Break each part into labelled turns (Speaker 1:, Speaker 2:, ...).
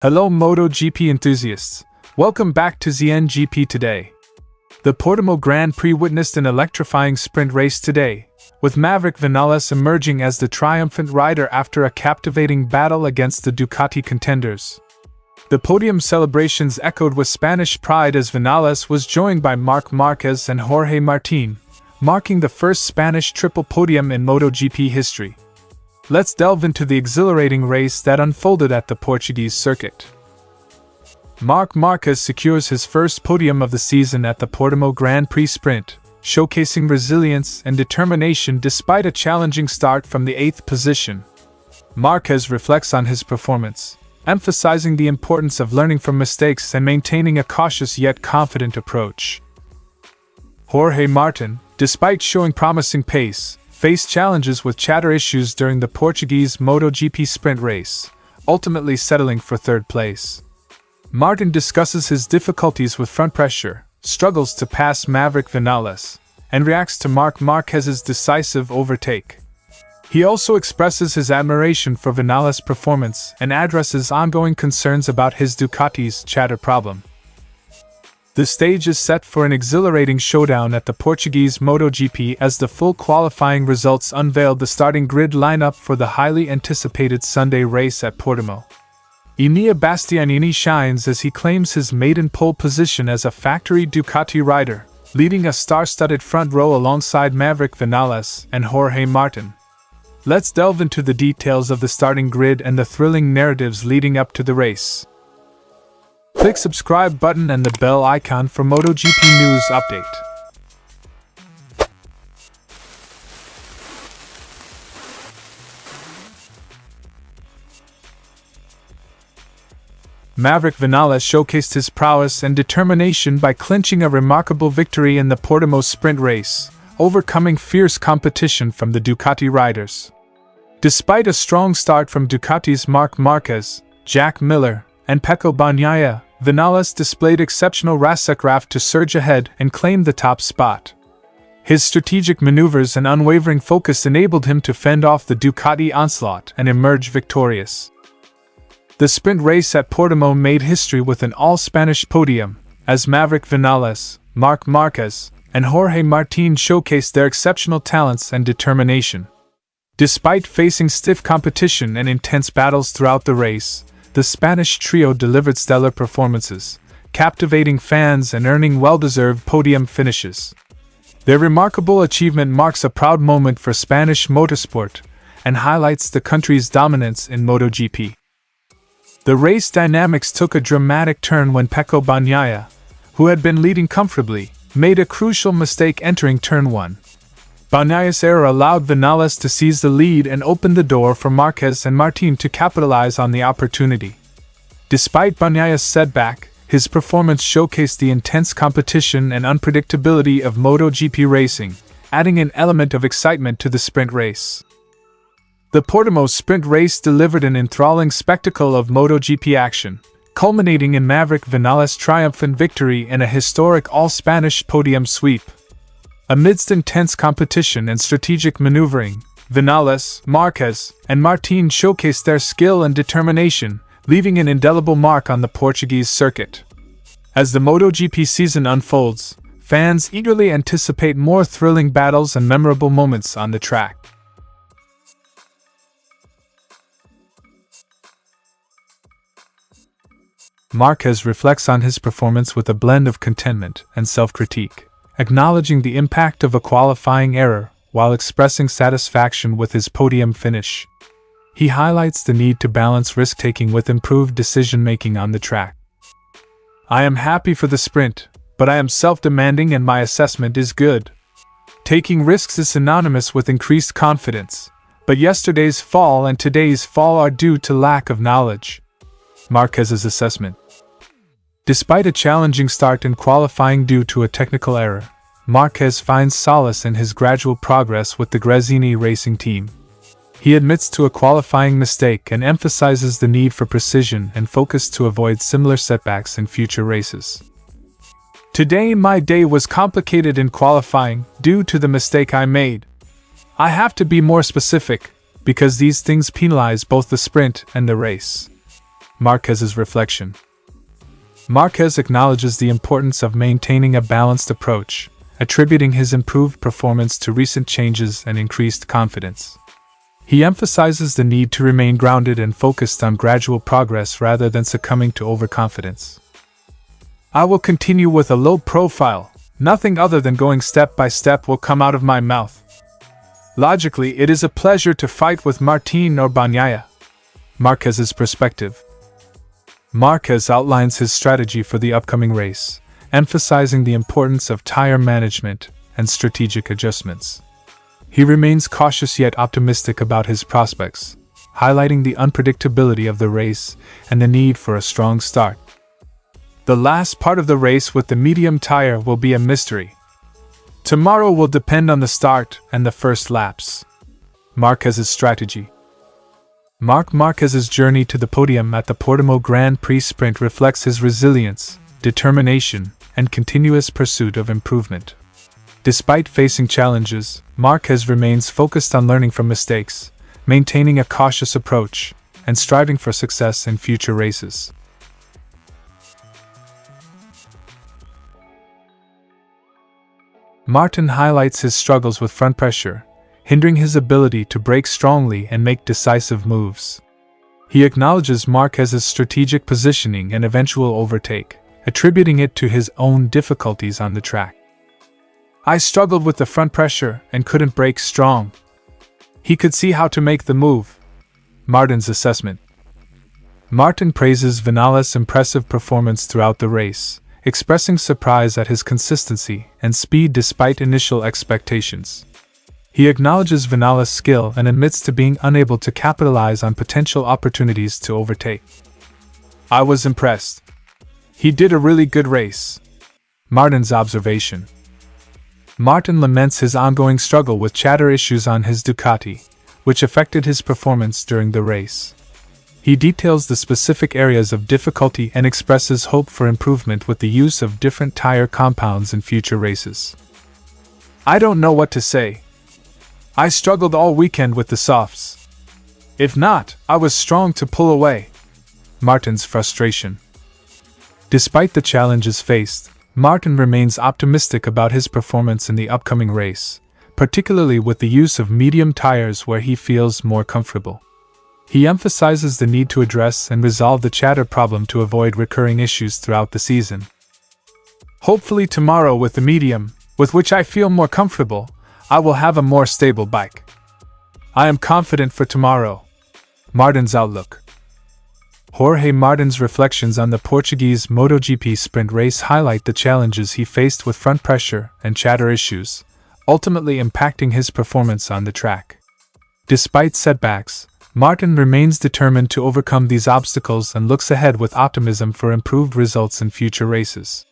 Speaker 1: Hello MotoGP enthusiasts, welcome back to ZNGP today. The Portimao Grand Prix witnessed an electrifying sprint race today, with Maverick Viñales emerging as the triumphant rider after a captivating battle against the Ducati contenders. The podium celebrations echoed with Spanish pride as Viñales was joined by Marc Márquez and Jorge Martín, marking the first Spanish triple podium in MotoGP history. Let's delve into the exhilarating race that unfolded at the Portuguese circuit. Marc Márquez secures his first podium of the season at the Portimao Grand Prix sprint, showcasing resilience and determination despite a challenging start from the 8th position. Márquez reflects on his performance, emphasizing the importance of learning from mistakes and maintaining a cautious yet confident approach. Jorge Martín, despite showing promising pace, faced challenges with chatter issues during the Portuguese MotoGP sprint race, ultimately settling for third place. Martín discusses his difficulties with front pressure, struggles to pass Maverick Viñales, and reacts to Marc Márquez's decisive overtake. He also expresses his admiration for Viñales' performance and addresses ongoing concerns about his Ducati's chatter problem. The stage is set for an exhilarating showdown at the Portuguese MotoGP as the full qualifying results unveiled the starting grid lineup for the highly anticipated Sunday race at Portimao. Enea Bastianini shines as he claims his maiden pole position as a factory Ducati rider, leading a star-studded front row alongside Maverick Viñales and Jorge Martín. Let's delve into the details of the starting grid and the thrilling narratives leading up to the race. Click subscribe button and the bell icon for MotoGP news update. Maverick Viñales showcased his prowess and determination by clinching a remarkable victory in the Portimao sprint race, overcoming fierce competition from the Ducati riders. Despite a strong start from Ducati's Marc Márquez, Jack Miller, and Pecco Bagnaia, Viñales displayed exceptional racecraft to surge ahead and claim the top spot. His strategic maneuvers and unwavering focus enabled him to fend off the Ducati onslaught and emerge victorious. The sprint race at Portimao made history with an all-Spanish podium, as Maverick Viñales, Marc Márquez, and Jorge Martín showcased their exceptional talents and determination. Despite facing stiff competition and intense battles throughout the race, the Spanish trio delivered stellar performances, captivating fans and earning well-deserved podium finishes. Their remarkable achievement marks a proud moment for Spanish motorsport and highlights the country's dominance in MotoGP. The race dynamics took a dramatic turn when Pecco Bagnaia, who had been leading comfortably, made a crucial mistake entering Turn 1. Bagnaia's error allowed Viñales to seize the lead and opened the door for Márquez and Martín to capitalize on the opportunity. Despite Bagnaia's setback, his performance showcased the intense competition and unpredictability of MotoGP racing, adding an element of excitement to the sprint race. The Portimao sprint race delivered an enthralling spectacle of MotoGP action, culminating in Maverick Viñales' triumphant victory and a historic all-Spanish podium sweep. Amidst intense competition and strategic maneuvering, Viñales, Márquez, and Martín showcased their skill and determination, leaving an indelible mark on the Portuguese circuit. As the MotoGP season unfolds, fans eagerly anticipate more thrilling battles and memorable moments on the track. Márquez reflects on his performance with a blend of contentment and self-critique, acknowledging the impact of a qualifying error while expressing satisfaction with his podium finish. He highlights the need to balance risk-taking with improved decision-making on the track. "I am happy for the sprint, but I am self-demanding and my assessment is good. Taking risks is synonymous with increased confidence, but yesterday's fall and today's fall are due to lack of knowledge." Márquez's assessment. Despite a challenging start in qualifying due to a technical error, Márquez finds solace in his gradual progress with the Gresini racing team. He admits to a qualifying mistake and emphasizes the need for precision and focus to avoid similar setbacks in future races. "Today my day was complicated in qualifying due to the mistake I made. I have to be more specific, because these things penalize both the sprint and the race." Marquez's reflection. Marquez acknowledges the importance of maintaining a balanced approach, attributing his improved performance to recent changes and increased confidence. He emphasizes the need to remain grounded and focused on gradual progress rather than succumbing to overconfidence. I will continue with a low profile. Nothing other than going step by step will come out of my mouth. Logically, it is a pleasure to fight with Martín or Bagnaia. Marquez's perspective. Marquez outlines his strategy for the upcoming race, emphasizing the importance of tire management and strategic adjustments. He remains cautious yet optimistic about his prospects, highlighting the unpredictability of the race and the need for a strong start. The last part of the race with the medium tire will be a mystery. Tomorrow will depend on the start and the first laps. Marquez's strategy. Marc Márquez's journey to the podium at the Portimao Grand Prix sprint reflects his resilience, determination, and continuous pursuit of improvement. Despite facing challenges, Marquez remains focused on learning from mistakes, maintaining a cautious approach, and striving for success in future races. Martín highlights his struggles with front pressure, hindering his ability to brake strongly and make decisive moves. He acknowledges Marquez's strategic positioning and eventual overtake, attributing it to his own difficulties on the track. I struggled with the front pressure and couldn't brake strong. He could see how to make the move. Martín's assessment. Martín praises Viñales' impressive performance throughout the race, expressing surprise at his consistency and speed despite initial expectations. He acknowledges Viñales' skill and admits to being unable to capitalize on potential opportunities to overtake. I was impressed. He did a really good race. Martín's observation. Martín laments his ongoing struggle with chatter issues on his Ducati, which affected his performance during the race. He details the specific areas of difficulty and expresses hope for improvement with the use of different tire compounds in future races. I don't know what to say. I struggled all weekend with the softs. If not, I was strong to pull away. Martín's frustration. Despite the challenges faced, Martín remains optimistic about his performance in the upcoming race, particularly with the use of medium tires where he feels more comfortable. He emphasizes the need to address and resolve the chatter problem to avoid recurring issues throughout the season. Hopefully tomorrow with the medium, with which I feel more comfortable, I will have a more stable bike. I am confident for tomorrow. Martín's outlook. Jorge Martín's reflections on the Portuguese MotoGP sprint race highlight the challenges he faced with front pressure and chatter issues, ultimately impacting his performance on the track. Despite setbacks, Martín remains determined to overcome these obstacles and looks ahead with optimism for improved results in future races.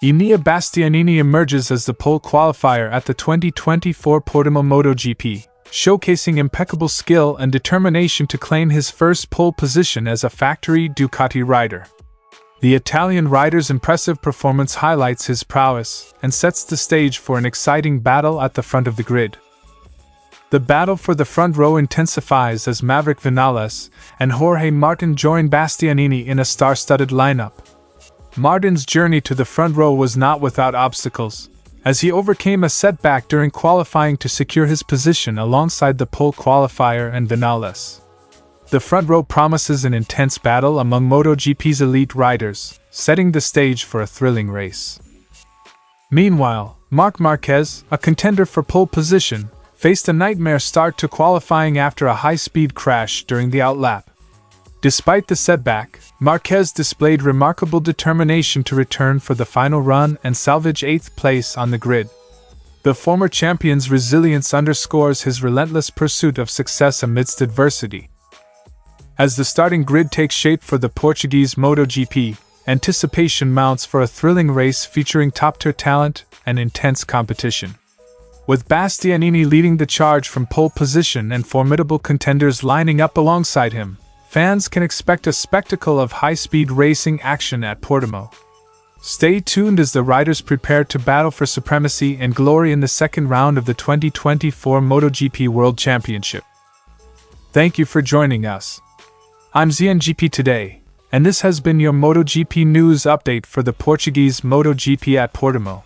Speaker 1: Enea Bastianini emerges as the pole qualifier at the 2024 Portimao MotoGP, showcasing impeccable skill and determination to claim his first pole position as a factory Ducati rider. The Italian rider's impressive performance highlights his prowess and sets the stage for an exciting battle at the front of the grid. The battle for the front row intensifies as Maverick Viñales and Jorge Martín join Bastianini in a star-studded lineup. Martín's journey to the front row was not without obstacles, as he overcame a setback during qualifying to secure his position alongside the pole qualifier and Viñales. The front row promises an intense battle among MotoGP's elite riders, setting the stage for a thrilling race. Meanwhile, Marc Márquez, a contender for pole position, faced a nightmare start to qualifying after a high-speed crash during the outlap. Despite the setback, Marquez displayed remarkable determination to return for the final run and salvage 8th place on the grid. The former champion's resilience underscores his relentless pursuit of success amidst adversity. As the starting grid takes shape for the Portuguese MotoGP, anticipation mounts for a thrilling race featuring top-tier talent and intense competition. With Bastianini leading the charge from pole position and formidable contenders lining up alongside him, fans can expect a spectacle of high-speed racing action at Portimao. Stay tuned as the riders prepare to battle for supremacy and glory in the second round of the 2024 MotoGP World Championship. Thank you for joining us. I'm ZNGP today, and this has been your MotoGP news update for the Portuguese MotoGP at Portimao.